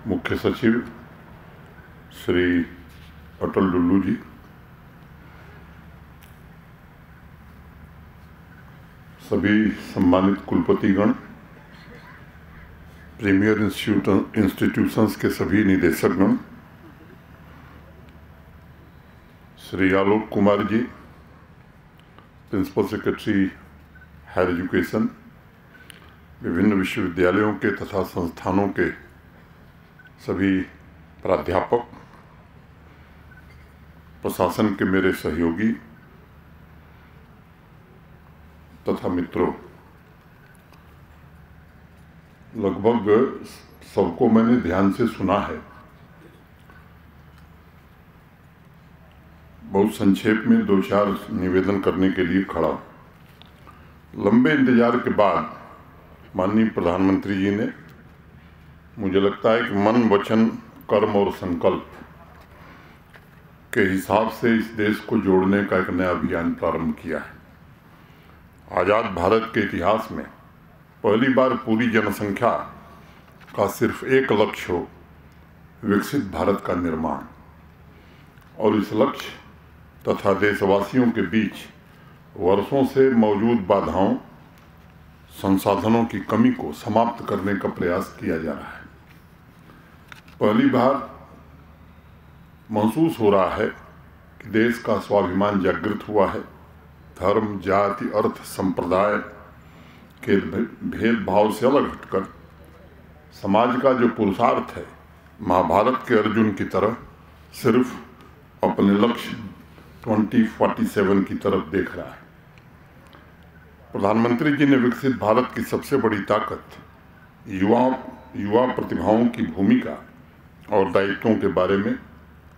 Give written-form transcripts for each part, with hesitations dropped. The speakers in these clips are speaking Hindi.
मुख्य सचिव श्री अटल डुल्लू जी, सभी सम्मानित कुलपतिगण, प्रीमियर इंस्टीट्यूशंस के सभी निदेशकगण, Shri Alok Kumar ji, principal secretary higher education, विभिन्न विश्वविद्यालयों के तथा संस्थानों के सभी प्राध्यापक, प्रशासन के मेरे सहयोगी तथा मित्रों, लगभग सबको मैंने ध्यान से सुना है। बहुत संक्षेप में दो चार निवेदन करने के लिए खड़ा। लंबे इंतजार के बाद माननीय प्रधानमंत्री जी ने, मुझे लगता है कि मन, वचन, कर्म और संकल्प के हिसाब से इस देश को जोड़ने का एक नया अभियान प्रारंभ किया है। आज़ाद भारत के इतिहास में पहली बार पूरी जनसंख्या का सिर्फ एक लक्ष्य हो, विकसित भारत का निर्माण, और इस लक्ष्य तथा देशवासियों के बीच वर्षों से मौजूद बाधाओं, संसाधनों की कमी को समाप्त करने का प्रयास किया जा रहा है। पहली बार महसूस हो रहा है कि देश का स्वाभिमान जागृत हुआ है। धर्म, जाति, अर्थ, संप्रदाय के भेदभाव से अलग हटकर समाज का जो पुरुषार्थ है, महाभारत के अर्जुन की तरह सिर्फ अपने लक्ष्य 2047 की तरफ देख रहा है। प्रधानमंत्री जी ने विकसित भारत की सबसे बड़ी ताकत युवा प्रतिभाओं की भूमिका और दायित्वों के बारे में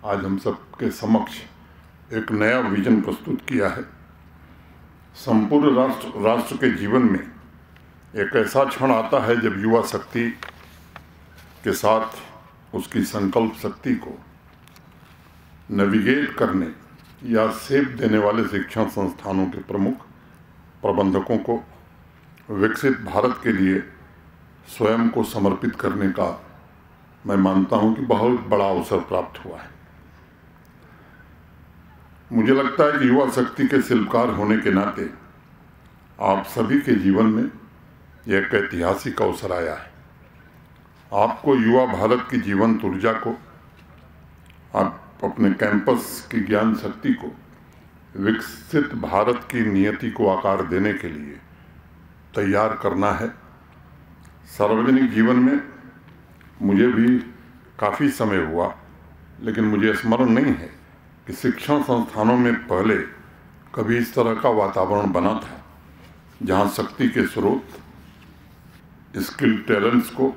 आज हम सबके समक्ष एक नया विजन प्रस्तुत किया है। संपूर्ण राष्ट्र के जीवन में एक ऐसा क्षण आता है जब युवा शक्ति के साथ उसकी संकल्प शक्ति को नेविगेट करने या सेध देने वाले शिक्षण संस्थानों के प्रमुख प्रबंधकों को विकसित भारत के लिए स्वयं को समर्पित करने का मैं मानता हूं कि बहुत बड़ा अवसर प्राप्त हुआ है। मुझे लगता है कि युवा शक्ति के शिल्पकार होने के नाते आप सभी के जीवन में यह एक ऐतिहासिक अवसर आया है। आपको युवा भारत की जीवंत ऊर्जा को, आप अपने कैंपस की ज्ञान शक्ति को विकसित भारत की नियति को आकार देने के लिए तैयार करना है। सार्वजनिक जीवन में मुझे भी काफ़ी समय हुआ, लेकिन मुझे स्मरण नहीं है कि शिक्षण संस्थानों में पहले कभी इस तरह का वातावरण बना था जहां शक्ति के स्रोत, स्किल, टैलेंट्स को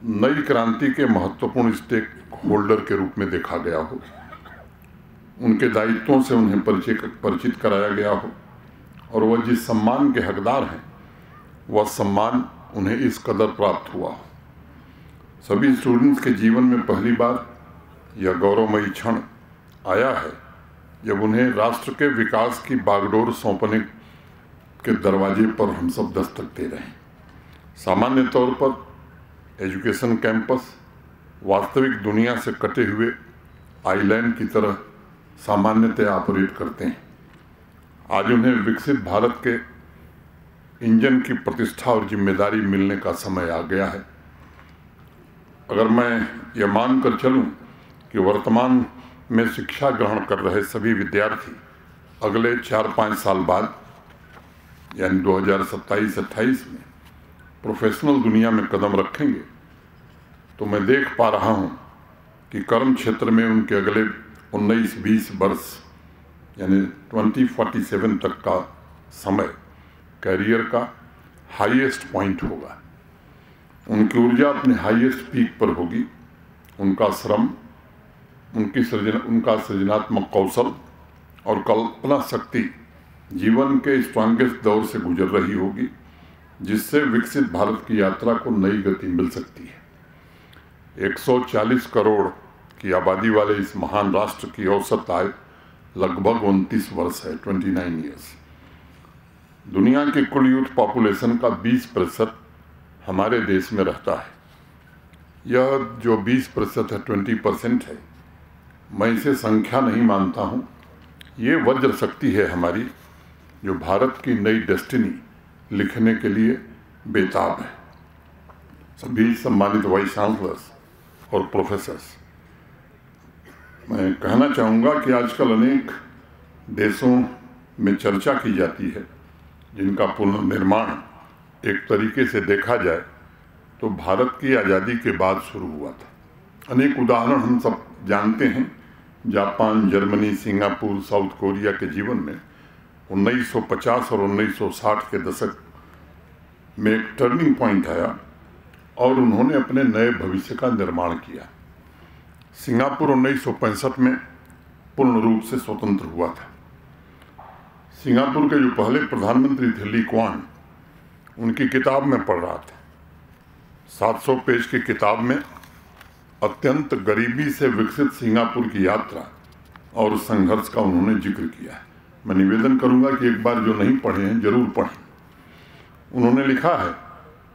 नई क्रांति के महत्वपूर्ण स्टेक होल्डर के रूप में देखा गया हो, उनके दायित्वों से उन्हें परिचित कराया गया हो, और वह जिस सम्मान के हकदार हैं वह सम्मान उन्हें इस कदर प्राप्त हुआ हो। सभी स्टूडेंट्स के जीवन में पहली बार यह गौरवमयी क्षण आया है जब उन्हें राष्ट्र के विकास की बागडोर सौंपने के दरवाजे पर हम सब दस्तक दे रहे हैं। सामान्य तौर पर एजुकेशन कैंपस वास्तविक दुनिया से कटे हुए आइलैंड की तरह सामान्यतः ऑपरेट करते हैं। आज उन्हें विकसित भारत के इंजन की प्रतिष्ठा और जिम्मेदारी मिलने का समय आ गया है। अगर मैं यह मानकर चलूं कि वर्तमान में शिक्षा ग्रहण कर रहे सभी विद्यार्थी अगले 4-5 साल बाद यानी 2027-28 में प्रोफेशनल दुनिया में कदम रखेंगे, तो मैं देख पा रहा हूं कि कर्म क्षेत्र में उनके अगले 19-20 वर्ष यानी 2047 तक का समय कैरियर का हाईएस्ट पॉइंट होगा। उनकी ऊर्जा अपने हाईएस्ट पीक पर होगी। उनका श्रम, उनका सृजनात्मक कौशल और कल्पना शक्ति जीवन के स्ट्रॉन्गेस्ट दौर से गुजर रही होगी, जिससे विकसित भारत की यात्रा को नई गति मिल सकती है। 140 करोड़ की आबादी वाले इस महान राष्ट्र की औसत आय लगभग 29 वर्ष है, 29 ईयर्स। दुनिया की कुल यूथ पॉपुलेशन का 20% हमारे देश में रहता है। यह जो 20% है, 20% है, मैं इसे संख्या नहीं मानता हूँ। ये वज्र शक्ति है हमारी, जो भारत की नई डेस्टिनी लिखने के लिए बेताब है। सभी सम्मानित वाइस चांसलर्स और प्रोफेसर्स, मैं कहना चाहूँगा कि आजकल अनेक देशों में चर्चा की जाती है जिनका पुनर्निर्माण एक तरीके से देखा जाए तो भारत की आज़ादी के बाद शुरू हुआ था। अनेक उदाहरण हम सब जानते हैं। Japan, Germany, Singapore, south Korea के जीवन में 1950 और 1960 के दशक में एक टर्निंग पॉइंट आया और उन्होंने अपने नए भविष्य का निर्माण किया। सिंगापुर 1965 में पूर्ण रूप से स्वतंत्र हुआ था। सिंगापुर के जो पहले प्रधानमंत्री थे, ली कुआन, उनकी किताब में पढ़ रहा था। 700 पेज की किताब में अत्यंत गरीबी से विकसित सिंगापुर की यात्रा और संघर्ष का उन्होंने जिक्र किया है। मैं निवेदन करूंगा कि एक बार जो नहीं पढ़े हैं जरूर पढ़ें। उन्होंने लिखा है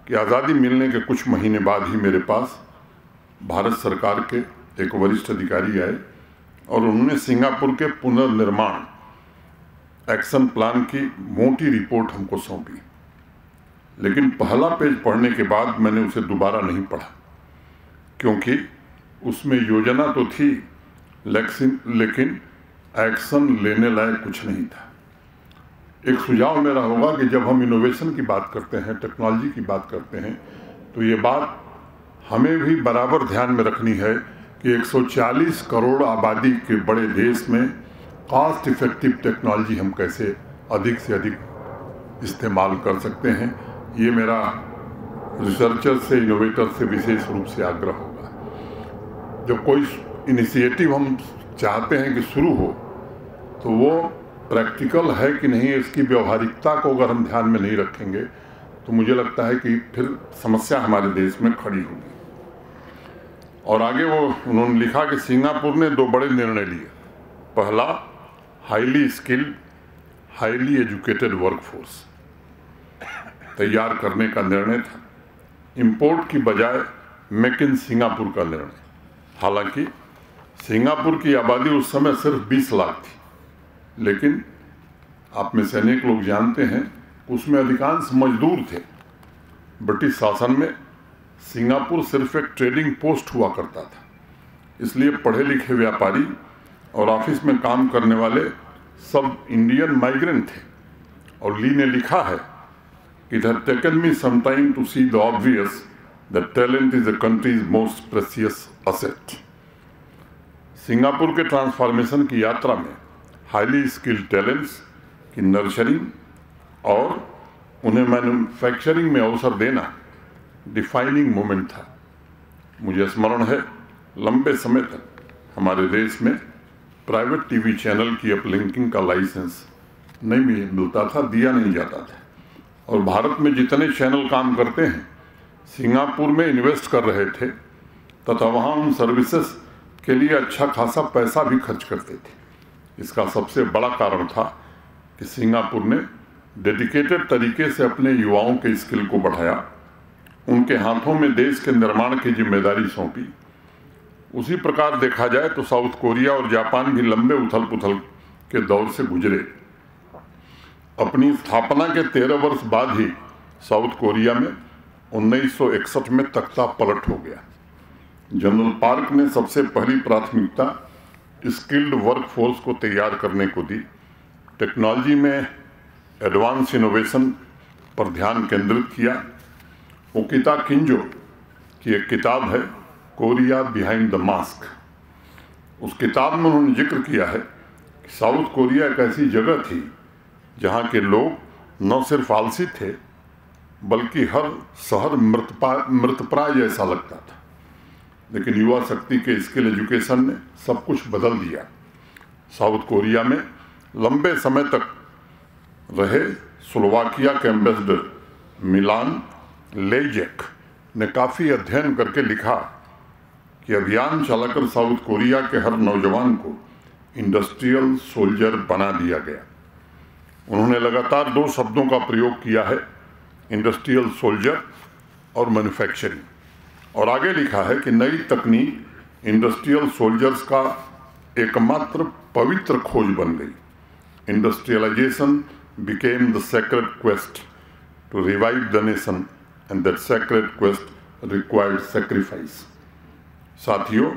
कि आज़ादी मिलने के कुछ महीने बाद ही मेरे पास भारत सरकार के एक वरिष्ठ अधिकारी आए और उन्होंने सिंगापुर के पुनर्निर्माण एक्शन प्लान की मोटी रिपोर्ट हमको सौंपी। लेकिन पहला पेज पढ़ने के बाद मैंने उसे दोबारा नहीं पढ़ा, क्योंकि उसमें योजना तो थी लेकिन एक्शन लेने लायक कुछ नहीं था। एक सुझाव मेरा होगा कि जब हम इनोवेशन की बात करते हैं, टेक्नोलॉजी की बात करते हैं, तो ये बात हमें भी बराबर ध्यान में रखनी है कि 140 करोड़ आबादी के बड़े देश में कॉस्ट इफेक्टिव टेक्नोलॉजी हम कैसे अधिक से अधिक इस्तेमाल कर सकते हैं। ये मेरा रिसर्चर से, इनोवेटर से विशेष रूप से आग्रह होगा। जब कोई इनिशिएटिव हम चाहते हैं कि शुरू हो, तो वो प्रैक्टिकल है कि नहीं, इसकी व्यवहारिकता को अगर हम ध्यान में नहीं रखेंगे तो मुझे लगता है कि फिर समस्या हमारे देश में खड़ी होगी। और आगे उन्होंने लिखा कि सिंगापुर ने 2 बड़े निर्णय लिए। पहला, highly skilled, highly educated workforce तैयार करने का निर्णय था। इंपोर्ट की बजाय मेक इन सिंगापुर का निर्णय। हालांकि सिंगापुर की आबादी उस समय सिर्फ 20 लाख थी, लेकिन आप में से अनेक लोग जानते हैं उसमें अधिकांश मजदूर थे। ब्रिटिश शासन में सिंगापुर सिर्फ एक ट्रेडिंग पोस्ट हुआ करता था, इसलिए पढ़े लिखे व्यापारी और ऑफिस में काम करने वाले सब इंडियन माइग्रेंट थे। और ली ने लिखा है कि it had taken me some time to see the obvious that talent is the country's most precious asset. Singapore के ट्रांसफॉर्मेशन की यात्रा में हाईली स्किल्ड टैलेंट्स की नर्चरिंग और उन्हें मैन्युफैक्चरिंग में अवसर देना डिफाइनिंग मोमेंट था। मुझे स्मरण है, लंबे समय तक हमारे देश में प्राइवेट टीवी चैनल की अपलिंकिंग का लाइसेंस नहीं मिलता था, दिया नहीं जाता था। और भारत में जितने चैनल काम करते हैं सिंगापुर में इन्वेस्ट कर रहे थे तथा वहाँ उन सर्विसेज के लिए अच्छा खासा पैसा भी खर्च करते थे। इसका सबसे बड़ा कारण था कि सिंगापुर ने डेडिकेटेड तरीके से अपने युवाओं के स्किल को बढ़ाया, उनके हाथों में देश के निर्माण की जिम्मेदारी सौंपी। उसी प्रकार देखा जाए तो साउथ कोरिया और जापान भी लंबे उथल पुथल के दौर से गुजरे। अपनी स्थापना के 13 वर्ष बाद ही साउथ कोरिया में 1961 में तख्ता पलट हो गया। जनरल पार्क ने सबसे पहली प्राथमिकता स्किल्ड वर्कफोर्स को तैयार करने को दी। टेक्नोलॉजी में एडवांस इनोवेशन पर ध्यान केंद्रित किया। ओकिता किंजो की एक किताब है, कोरिया बिहाइंड द मास्क। उस किताब में उन्होंने जिक्र किया है कि साउथ कोरिया एक ऐसी जगह थी जहाँ के लोग न सिर्फ आलसी थे बल्कि हर शहर मृतप्राय जैसा लगता था। लेकिन युवा शक्ति के स्किल एजुकेशन ने सब कुछ बदल दिया। साउथ कोरिया में लंबे समय तक रहे स्लोवाकिया के एम्बेसडर मिलान लेजेक ने काफ़ी अध्ययन करके लिखा कि अभियान चलाकर साउथ कोरिया के हर नौजवान को इंडस्ट्रियल सोल्जर बना दिया गया। उन्होंने लगातार 2 शब्दों का प्रयोग किया है, इंडस्ट्रियल सोल्जर और मैन्युफैक्चरिंग। और आगे लिखा है कि नई तकनीक इंडस्ट्रियल सोल्जर्स का एकमात्र पवित्र खोज बन गई। Industrialisation became the sacred quest to revive the nation and that sacred quest required sacrifice. साथियों,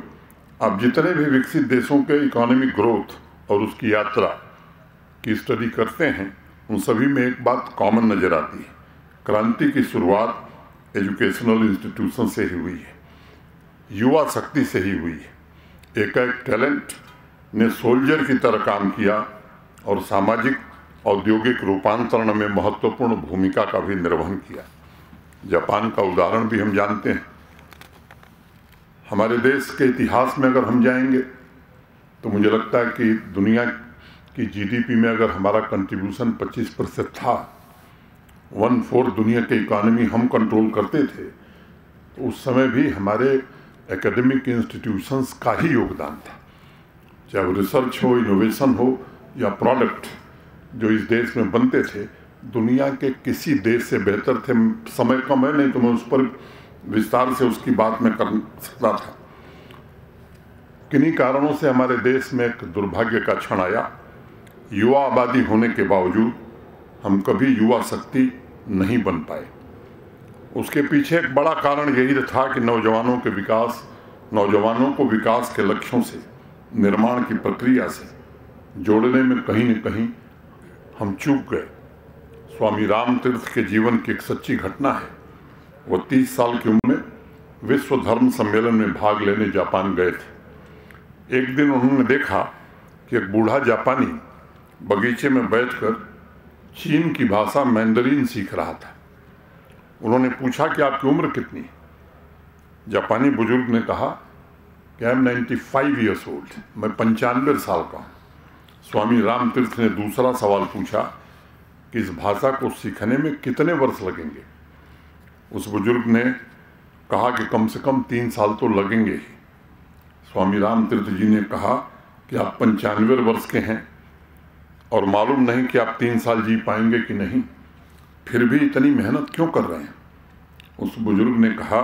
आप जितने भी विकसित देशों के इकोनॉमिक ग्रोथ और उसकी यात्रा की स्टडी करते हैं, उन सभी में एक बात कॉमन नजर आती है। क्रांति की शुरुआत एजुकेशनल इंस्टीट्यूशन से ही हुई है, युवा शक्ति से ही हुई है। एक टैलेंट ने सोल्जर की तरह काम किया और सामाजिक औद्योगिक रूपांतरण में महत्वपूर्ण भूमिका का भी निर्वहन किया। जापान का उदाहरण भी हम जानते हैं। हमारे देश के इतिहास में अगर हम जाएंगे तो मुझे लगता है कि दुनिया की जीडीपी में अगर हमारा कंट्रीब्यूशन 25% था, 1/4 दुनिया के इकोनॉमी हम कंट्रोल करते थे, तो उस समय भी हमारे एकेडमिक इंस्टीट्यूशंस का ही योगदान था। चाहे वो रिसर्च हो, इनोवेशन हो या प्रोडक्ट जो इस देश में बनते थे, दुनिया के किसी देश से बेहतर थे। समय कम है, नहीं तो मैं उस पर विस्तार से उसकी बात मैं कर सकता था। किन्हीं कारणों से हमारे देश में एक दुर्भाग्य का क्षण आया। युवा आबादी होने के बावजूद हम कभी युवा शक्ति नहीं बन पाए। उसके पीछे एक बड़ा कारण यही था कि नौजवानों को विकास के लक्ष्यों से, निर्माण की प्रक्रिया से जोड़ने में कहीं न कहीं हम चूक गए। स्वामी रामतीर्थ के जीवन की एक सच्ची घटना है। वो 30 साल की उम्र में विश्व धर्म सम्मेलन में भाग लेने जापान गए थे। एक दिन उन्होंने देखा कि एक बूढ़ा जापानी बगीचे में बैठकर चीन की भाषा मैंडरीन सीख रहा था। उन्होंने पूछा कि आपकी उम्र कितनी है? जापानी बुजुर्ग ने कहा कि आई एम 95 ईयर्स ओल्ड, मैं 95 साल का हूँ। स्वामी रामतीर्थ ने दूसरा सवाल पूछा कि इस भाषा को सीखने में कितने वर्ष लगेंगे? उस बुजुर्ग ने कहा कि कम से कम 3 साल तो लगेंगे ही। स्वामी रामतीर्थ जी ने कहा कि आप 95 वर्ष के हैं और मालूम नहीं कि आप 3 साल जी पाएंगे कि नहीं, फिर भी इतनी मेहनत क्यों कर रहे हैं? उस बुजुर्ग ने कहा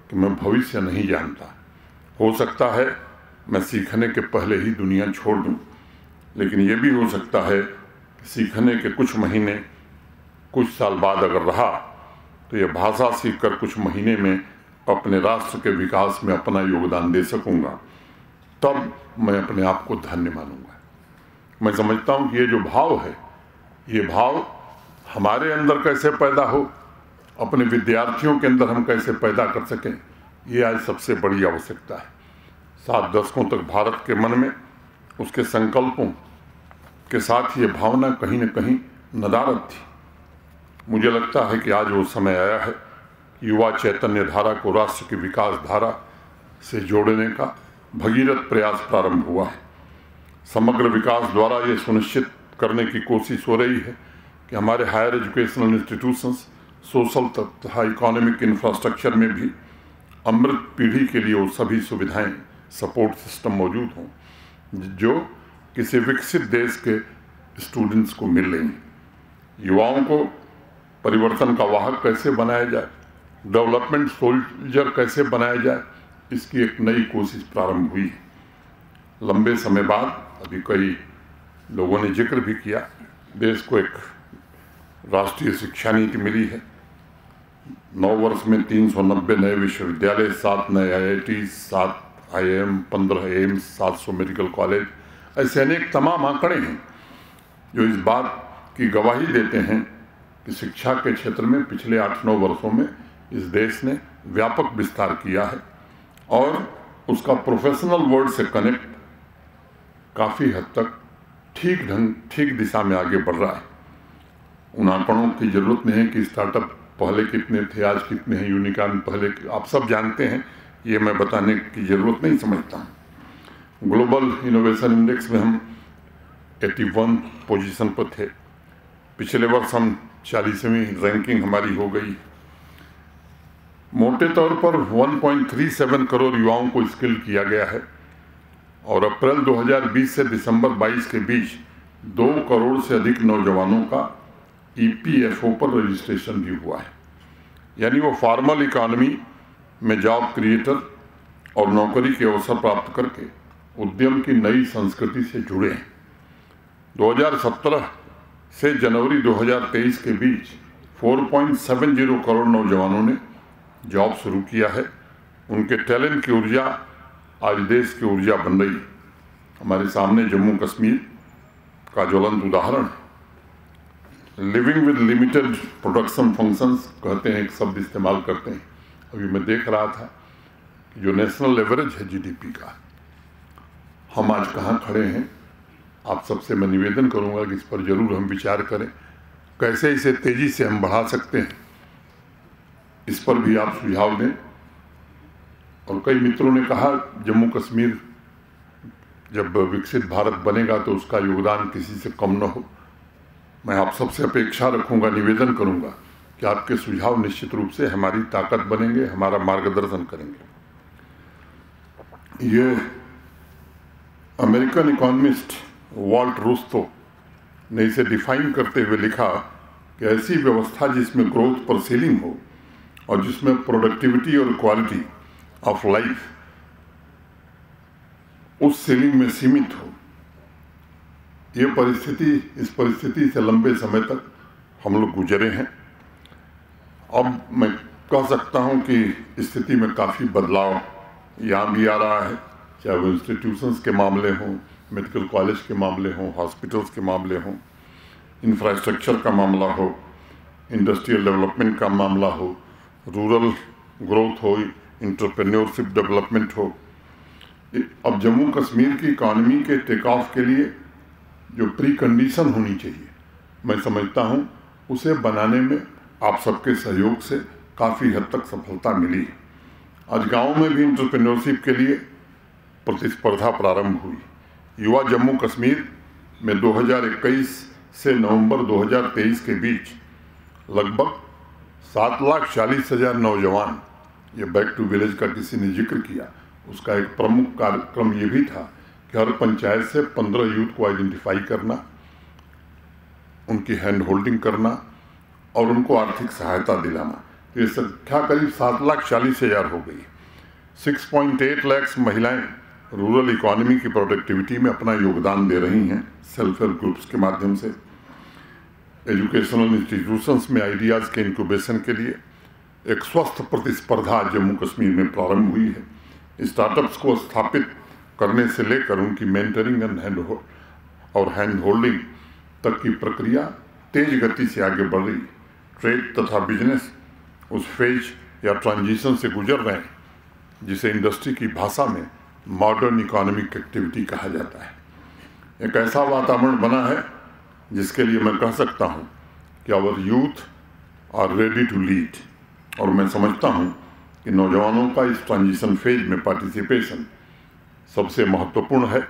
कि मैं भविष्य नहीं जानता, हो सकता है मैं सीखने के पहले ही दुनिया छोड़ दूं, लेकिन ये भी हो सकता है कि सीखने के कुछ महीने, कुछ साल बाद अगर रहा तो यह भाषा सीखकर कुछ महीने में अपने राष्ट्र के विकास में अपना योगदान दे सकूंगा, तब मैं अपने आप को धन्य मानूंगा। मैं समझता हूं कि ये जो भाव है, ये भाव हमारे अंदर कैसे पैदा हो, अपने विद्यार्थियों के अंदर हम कैसे पैदा कर सकें, ये आज सबसे बड़ी आवश्यकता है। 7 दशकों तक भारत के मन में उसके संकल्पों के साथ ये भावना कहीं न कहीं नदारद थी। मुझे लगता है कि आज वो समय आया है कि युवा चैतन्य धारा को राष्ट्र की विकास धारा से जोड़ने का भगीरथ प्रयास प्रारंभ हुआ है। समग्र विकास द्वारा ये सुनिश्चित करने की कोशिश हो रही है कि हमारे हायर एजुकेशनल इंस्टीट्यूशंस, सोशल तथा इकोनॉमिक इंफ्रास्ट्रक्चर में भी अमृत पीढ़ी के लिए वो सभी सुविधाएं, सपोर्ट सिस्टम मौजूद हों जो किसी विकसित देश के स्टूडेंट्स को मिल रही हैं। युवाओं को परिवर्तन का वाहक कैसे बनाया जाए, डेवलपमेंट सोल्जर कैसे बनाया जाए, इसकी एक नई कोशिश प्रारंभ हुई है। लंबे समय बाद, अभी कई लोगों ने जिक्र भी किया, देश को एक राष्ट्रीय शिक्षा नीति मिली है। 9 वर्ष में 390 नए विश्वविद्यालय, 7 नए IIT, 7 IIM, 15 AIIMS, 700 medical college, ऐसे अनेक तमाम आंकड़े हैं जो इस बात की गवाही देते हैं कि शिक्षा के क्षेत्र में पिछले 8-9 वर्षों में इस देश ने व्यापक विस्तार किया है और उसका प्रोफेशनल वर्ल्ड से कनेक्ट काफ़ी हद तक ठीक दिशा में आगे बढ़ रहा है। उन आंकड़ों की जरूरत नहीं है कि स्टार्टअप पहले कितने थे, आज कितने हैं, यूनिकॉर्न पहले, आप सब जानते हैं, ये मैं बताने की ज़रूरत नहीं समझता हूँ। ग्लोबल इनोवेशन इंडेक्स में हम 81 पोजीशन पर थे। पिछले वर्ष हम 40वीं रैंकिंग हमारी हो गई। मोटे तौर पर 1.37 करोड़ युवाओं को स्किल किया गया है और अप्रैल 2020 से दिसंबर 22 के बीच 2 करोड़ से अधिक नौजवानों का EPFO पर रजिस्ट्रेशन भी हुआ है। यानी वो फॉर्मल इकॉनमी में जॉब क्रिएटर और नौकरी के अवसर प्राप्त करके उद्यम की नई संस्कृति से जुड़े हैं। 2017 से जनवरी 2023 के बीच 4.70 करोड़ नौजवानों ने जॉब शुरू किया है। उनके टैलेंट की ऊर्जा आज देश की ऊर्जा बन रही है। हमारे सामने जम्मू कश्मीर का ज्वलंत उदाहरण है। Living with limited production functions कहते हैं, एक शब्द इस्तेमाल करते हैं। अभी मैं देख रहा था कि जो नेशनल एवरेज है जीडीपी का, हम आज कहाँ खड़े हैं। आप सबसे मैं निवेदन करूंगा कि इस पर जरूर हम विचार करें, कैसे इसे तेजी से हम बढ़ा सकते हैं, इस पर भी आप सुझाव दें। और कई मित्रों ने कहा जम्मू कश्मीर जब विकसित भारत बनेगा तो उसका योगदान किसी से कम न हो। मैं आप सबसे अपेक्षा रखूंगा, निवेदन करूंगा कि आपके सुझाव निश्चित रूप से हमारी ताकत बनेंगे, हमारा मार्गदर्शन करेंगे। ये अमेरिकन इकोनॉमिस्ट वॉल्ट रूस्तो ने इसे डिफाइन करते हुए लिखा कि ऐसी व्यवस्था जिसमें ग्रोथ पर सीलिंग हो और जिसमें प्रोडक्टिविटी और क्वालिटी ऑफ लाइफ उस सीलिंग में सीमित हो। इस परिस्थिति से लंबे समय तक हम लोग गुजरे हैं। अब मैं कह सकता हूं कि स्थिति में काफ़ी बदलाव यहाँ भी आ रहा है, चाहे वो इंस्टीट्यूशंस के मामले हों, मेडिकल कॉलेज के मामले हों, हॉस्पिटल्स के मामले हों, इंफ्रास्ट्रक्चर का मामला हो, इंडस्ट्रियल डेवलपमेंट का मामला हो, रूरल ग्रोथ हो, एंटरप्रेन्योरशिप डेवलपमेंट हो। अब जम्मू कश्मीर की इकॉनमी के टेक ऑफ के लिए जो प्री कंडीशन होनी चाहिए, मैं समझता हूं उसे बनाने में आप सबके सहयोग से काफ़ी हद तक सफलता मिली है। आज गाँव में भी एंटरप्रेन्योरशिप के लिए प्रतिस्पर्धा प्रारंभ हुई। युवा जम्मू कश्मीर में 2021 से नवंबर 2023 के बीच लगभग 7,40,000 नौजवान, ये बैक टू विलेज का किसी ने जिक्र किया, उसका एक प्रमुख कार्यक्रम ये भी था कि हर पंचायत से 15 यूथ को आइडेंटिफाई करना, उनकी हैंड होल्डिंग करना और उनको आर्थिक सहायता दिलाना। तो ये संख्या करीब 7,40,000 हो गई। 6.8 लाख महिलाएं रूरल इकोनॉमी की प्रोडक्टिविटी में अपना योगदान दे रही हैं सेल्फ हेल्प ग्रुप्स के माध्यम से। एजुकेशनल इंस्टीट्यूशंस में आइडियाज़ के इंक्यूबेशन के लिए एक स्वस्थ प्रतिस्पर्धा जम्मू कश्मीर में प्रारंभ हुई है। स्टार्टअप्स को स्थापित करने से लेकर उनकी मेंटरिंग और हैंड होल्डिंग तक की प्रक्रिया तेज गति से आगे बढ़ रही है। ट्रेड तथा बिजनेस उस फेज या ट्रांजिशन से गुजर रहे हैं जिसे इंडस्ट्री की भाषा में मॉडर्न इकोनॉमिक एक्टिविटी कहा जाता है। एक ऐसा वातावरण बना है जिसके लिए मैं कह सकता हूं कि our youth are ready to lead. और मैं समझता हूं कि नौजवानों का इस ट्रांजिशन फेज में पार्टिसिपेशन सबसे महत्वपूर्ण है।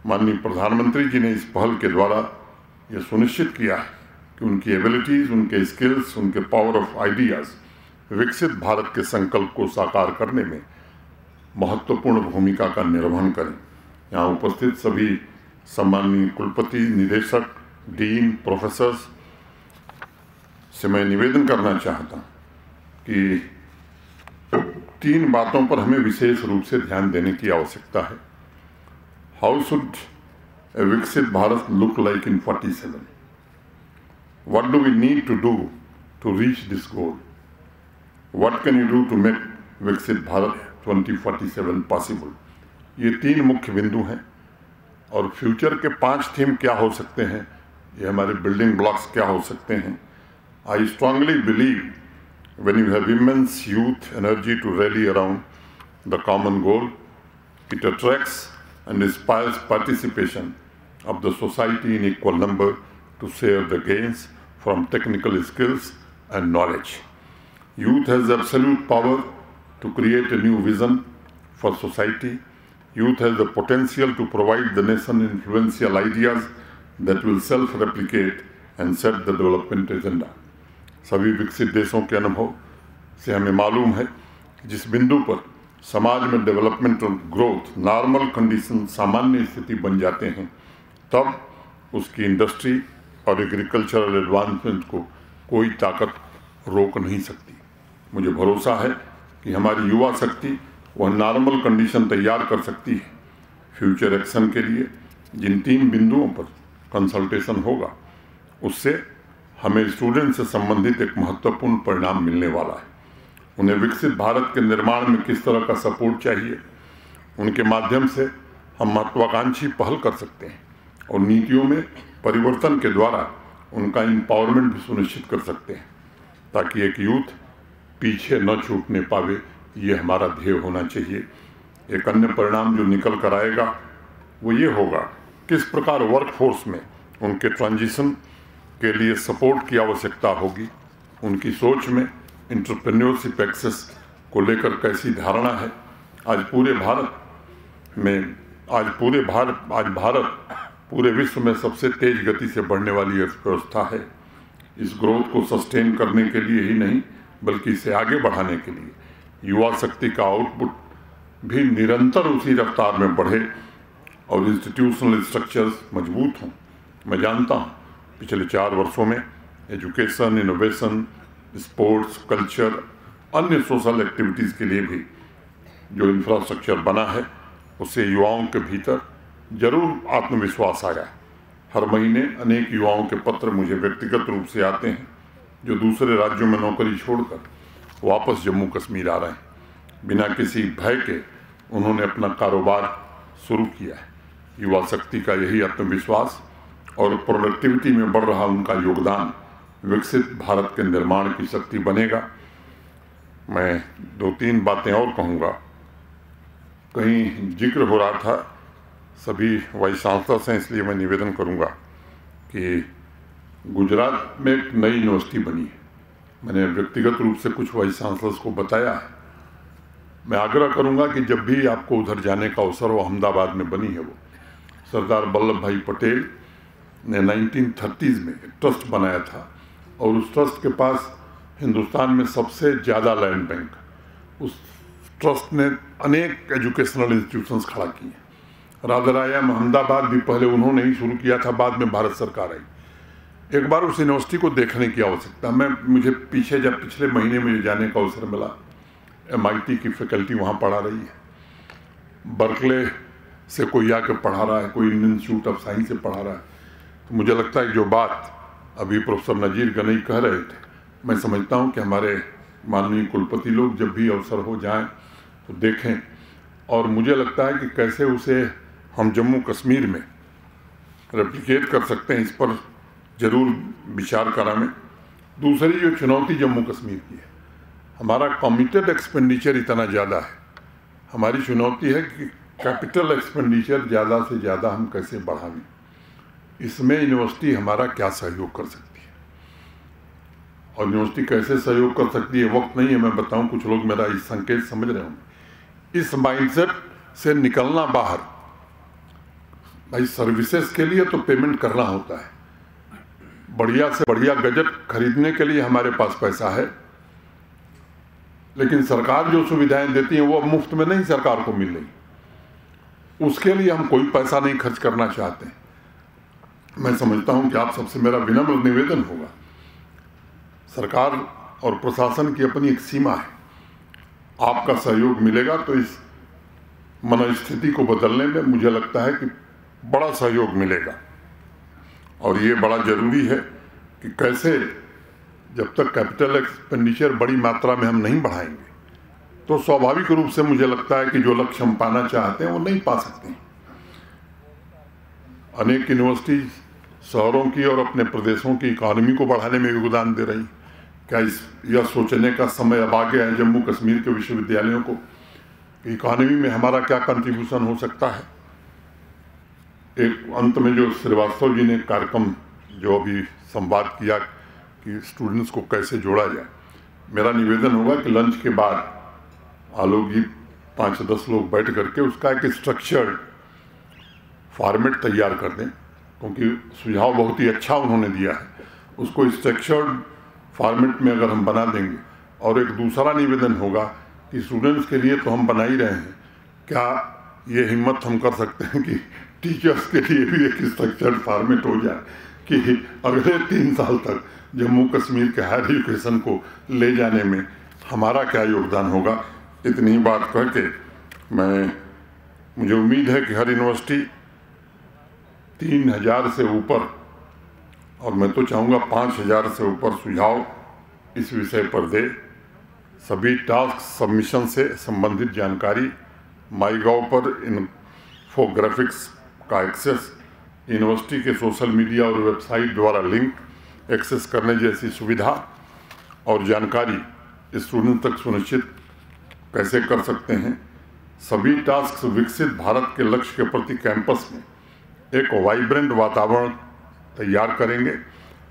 माननीय प्रधानमंत्री जी ने इस पहल के द्वारा ये सुनिश्चित किया है कि उनकी एबिलिटीज़, उनके स्किल्स, उनके पावर ऑफ आइडियाज़ विकसित भारत के संकल्प को साकार करने में महत्वपूर्ण भूमिका का निर्वहन करें। यहाँ उपस्थित सभी सम्माननीय कुलपति, निदेशक, डीन, प्रोफेसर्स से मैं निवेदन करना चाहता हूँ कि 3 बातों पर हमें विशेष रूप से ध्यान देने की आवश्यकता है। हाउ शुड ए विकसित Bharat look like in 47? What do we need to do to reach this goal? What can you do to make विकसित भारत 2047 पॉसिबल? ये 3 मुख्य बिंदु हैं और फ्यूचर के 5 थीम क्या हो सकते हैं, ये हमारे बिल्डिंग ब्लॉक्स क्या हो सकते हैं। I strongly believe when you have immense youth energy to rally around the common goal, it attracts and inspires participation of the society in equal number to share the gains from technical skills and knowledge. Youth has absolute power to create a new vision for society. Youth has the potential to provide the nation influential ideas that will self-replicate and set the development agenda. सभी विकसित देशों के अनुभव से हमें मालूम है कि जिस बिंदु पर समाज में डेवलपमेंट और ग्रोथ नॉर्मल कंडीशन, सामान्य स्थिति बन जाते हैं, तब उसकी इंडस्ट्री और एग्रीकल्चरल एडवांसमेंट को कोई ताकत रोक नहीं सकती। मुझे भरोसा है कि हमारी युवा शक्ति वह नॉर्मल कंडीशन तैयार कर सकती है फ्यूचर एक्शन के लिए। जिन 3 बिंदुओं पर कंसल्टेशन होगा उससे हमें स्टूडेंट से संबंधित एक महत्वपूर्ण परिणाम मिलने वाला है। उन्हें विकसित भारत के निर्माण में किस तरह का सपोर्ट चाहिए, उनके माध्यम से हम महत्वाकांक्षी पहल कर सकते हैं और नीतियों में परिवर्तन के द्वारा उनका एम्पावरमेंट भी सुनिश्चित कर सकते हैं, ताकि एक यूथ पीछे न छूटने पावे। ये हमारा ध्येय होना चाहिए। एक अन्य परिणाम जो निकल कर आएगा वो ये होगा, किस प्रकार वर्कफोर्स में उनके ट्रांजिशन के लिए सपोर्ट की आवश्यकता होगी, उनकी सोच में एंटरप्रेन्योरशिप एक्सेस को लेकर कैसी धारणा है। आज भारत पूरे विश्व में सबसे तेज गति से बढ़ने वाली अर्थव्यवस्था है। इस ग्रोथ को सस्टेन करने के लिए ही नहीं बल्कि इसे आगे बढ़ाने के लिए युवा शक्ति का आउटपुट भी निरंतर उसी रफ्तार में बढ़े और इंस्टीट्यूशनल स्ट्रक्चर्स मजबूत हों। मैं जानता हूँ पिछले 4 वर्षों में एजुकेशन, इनोवेशन, स्पोर्ट्स, कल्चर, अन्य सोशल एक्टिविटीज़ के लिए भी जो इंफ्रास्ट्रक्चर बना है उससे युवाओं के भीतर जरूर आत्मविश्वास आया। हर महीने अनेक युवाओं के पत्र मुझे व्यक्तिगत रूप से आते हैं जो दूसरे राज्यों में नौकरी छोड़कर वापस जम्मू कश्मीर आ रहे हैं। बिना किसी भय के उन्होंने अपना कारोबार शुरू किया है। युवा शक्ति का यही आत्मविश्वास और प्रोडक्टिविटी में बढ़ रहा उनका योगदान विकसित भारत के निर्माण की शक्ति बनेगा। मैं 2-3 बातें और कहूँगा। कहीं जिक्र हो रहा था सभी वाइस चांसलर्स हैं, इसलिए मैं निवेदन करूँगा कि गुजरात में एक नई यूनिवर्सिटी बनी है। मैंने व्यक्तिगत रूप से कुछ वाइस चांसलर्स को बताया है। मैं आग्रह करूँगा कि जब भी आपको उधर जाने का अवसर हो, अहमदाबाद में बनी है वो, सरदार वल्लभ भाई पटेल ने 1930s में ट्रस्ट बनाया था और उस ट्रस्ट के पास हिंदुस्तान में सबसे ज़्यादा लैंड बैंक, उस ट्रस्ट ने अनेक एजुकेशनल इंस्टीट्यूशंस खड़ा किए हैं। राजाराम अहमदाबाद भी पहले उन्होंने ही शुरू किया था, बाद में भारत सरकार आई। एक बार उस यूनिवर्सिटी को देखने की आवश्यकता। मुझे जब पिछले महीने मुझे जाने का अवसर मिला, MIT की फैकल्टी वहाँ पढ़ा रही है, बर्कले से कोई आके पढ़ा रहा है, कोई इंडियन इंस्टीट्यूट ऑफ साइंस से पढ़ा रहा है। तो मुझे लगता है जो बात अभी प्रोफेसर नजीर गनई कह रहे थे, मैं समझता हूँ कि हमारे माननीय कुलपति लोग जब भी अवसर हो जाएं तो देखें, और मुझे लगता है कि कैसे उसे हम जम्मू कश्मीर में रेप्लिकेट कर सकते हैं, इस पर ज़रूर विचार करें। दूसरी जो चुनौती जम्मू कश्मीर की है, हमारा कमिटेड एक्सपेंडिचर इतना ज़्यादा है। हमारी चुनौती है कि कैपिटल एक्सपेंडिचर ज़्यादा से ज़्यादा हम कैसे बढ़ाएं। इसमें यूनिवर्सिटी हमारा क्या सहयोग कर सकती है और यूनिवर्सिटी कैसे सहयोग कर सकती है, वक्त नहीं है मैं बताऊं। कुछ लोग मेरा इस संकेत समझ रहे होंगे। इस माइंडसेट से निकलना बाहर, भाई सर्विसेज के लिए तो पेमेंट करना होता है, बढ़िया से बढ़िया गजट खरीदने के लिए हमारे पास पैसा है, लेकिन सरकार जो सुविधाएं देती है वो मुफ्त में नहीं सरकार को मिल रही, उसके लिए हम कोई पैसा नहीं खर्च करना चाहते। मैं समझता हूं कि आप सबसे मेरा विनम्र निवेदन होगा, सरकार और प्रशासन की अपनी एक सीमा है, आपका सहयोग मिलेगा तो इस मनोस्थिति को बदलने में मुझे लगता है कि बड़ा सहयोग मिलेगा। और ये बड़ा ज़रूरी है कि कैसे जब तक कैपिटल एक्सपेंडिचर बड़ी मात्रा में हम नहीं बढ़ाएंगे तो स्वाभाविक रूप से मुझे लगता है कि जो लक्ष्य हम पाना चाहते हैं वो नहीं पा सकते हैं। अनेक यूनिवर्सिटी शहरों की और अपने प्रदेशों की इकॉनमी को बढ़ाने में योगदान दे रही। क्या यह सोचने का समय अब आ गया है जम्मू कश्मीर के विश्वविद्यालयों को कि इकॉनमी में हमारा क्या कंट्रीब्यूशन हो सकता है। एक अंत में जो श्रीवास्तव जी ने कार्यक्रम जो अभी संवाद किया कि स्टूडेंट्स को कैसे जोड़ा जाए, मेरा निवेदन होगा कि लंच के बाद आलोक जी 5-10 लोग बैठ करके उसका एक स्ट्रक्चर्ड फॉर्मेट तैयार कर दें, क्योंकि सुझाव बहुत ही अच्छा उन्होंने दिया है। उसको स्ट्रक्चर्ड फॉर्मेट में अगर हम बना देंगे, और एक दूसरा निवेदन होगा कि स्टूडेंट्स के लिए तो हम बना ही रहे हैं, क्या ये हिम्मत हम कर सकते हैं कि टीचर्स के लिए भी एक स्ट्रक्चर्ड फॉर्मेट हो जाए कि अगले 3 साल तक जम्मू कश्मीर के हायर एजुकेशन को ले जाने में हमारा क्या योगदान होगा। इतनी ही बात कह के मुझे उम्मीद है कि हर यूनिवर्सिटी 3000 से ऊपर, और मैं तो चाहूँगा 5000 से ऊपर सुझाव इस विषय पर दे। सभी टास्क सबमिशन से संबंधित जानकारी माईगॉव पर इन्फोग्राफिक्स का एक्सेस, यूनिवर्सिटी के सोशल मीडिया और वेबसाइट द्वारा लिंक एक्सेस करने जैसी सुविधा और जानकारी स्टूडेंट तक सुनिश्चित कैसे कर सकते हैं। सभी टास्क विकसित भारत के लक्ष्य के प्रति कैंपस में एक वाइब्रेंट वातावरण तैयार करेंगे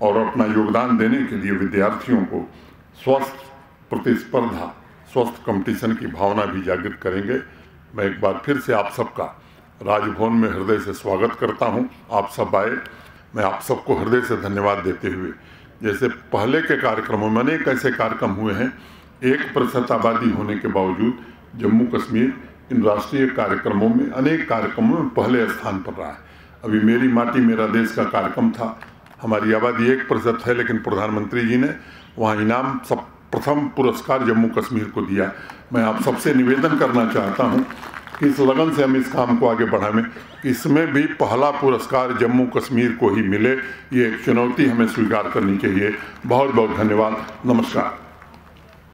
और अपना योगदान देने के लिए विद्यार्थियों को स्वस्थ प्रतिस्पर्धा, स्वस्थ कंपटीशन की भावना भी जागृत करेंगे। मैं एक बार फिर से आप सबका राजभवन में हृदय से स्वागत करता हूं। आप सब आए, मैं आप सबको हृदय से धन्यवाद देते हुए, जैसे पहले के कार्यक्रमों में अनेक ऐसे कार्यक्रम हुए हैं, 1% आबादी होने के बावजूद जम्मू कश्मीर इन राष्ट्रीय कार्यक्रमों में, अनेक कार्यक्रमों में पहले स्थान पर रहा है। अभी मेरी माटी मेरा देश का कार्यक्रम था, हमारी आबादी 1% है, लेकिन प्रधानमंत्री जी ने वहाँ इनाम प्रथम पुरस्कार जम्मू कश्मीर को दिया। मैं आप सबसे निवेदन करना चाहता हूँ कि इस लगन से हम इस काम को आगे बढ़ाएं, इसमें भी पहला पुरस्कार जम्मू कश्मीर को ही मिले, ये एक चुनौती हमें स्वीकार करनी चाहिए। बहुत बहुत धन्यवाद। नमस्कार।